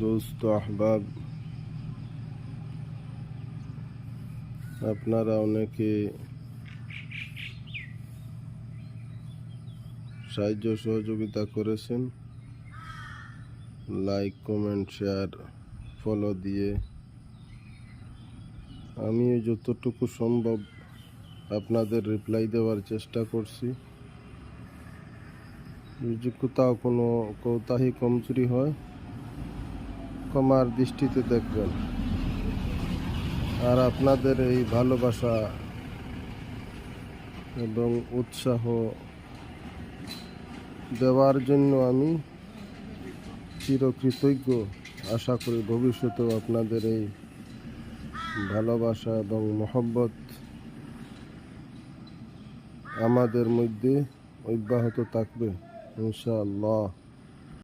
দোস্ত আহবাব, আপনারা অনেকে সাহায্য সহযোগিতা করেছেন, লাইক, কমেন্ট, শেয়ার, ফলো দিয়ে। আমি যতটুকু সম্ভব আপনাদের রিপ্লাই দেওয়ার চেষ্টা করছি। যদি কোথাও কোনো কৌতাহি কমজোরি হয়, ক্ষমার দৃষ্টিতে দেখবেন। আর আপনাদের এই ভালোবাসা এবং উৎসাহ দেওয়ার জন্য আমি চিরকৃতজ্ঞ। আশা করি ভবিষ্যতেও আপনাদের এই ভালোবাসা এবং মহব্বত আমাদের মধ্যে অব্যাহত থাকবে ইনশাআল্লাহ।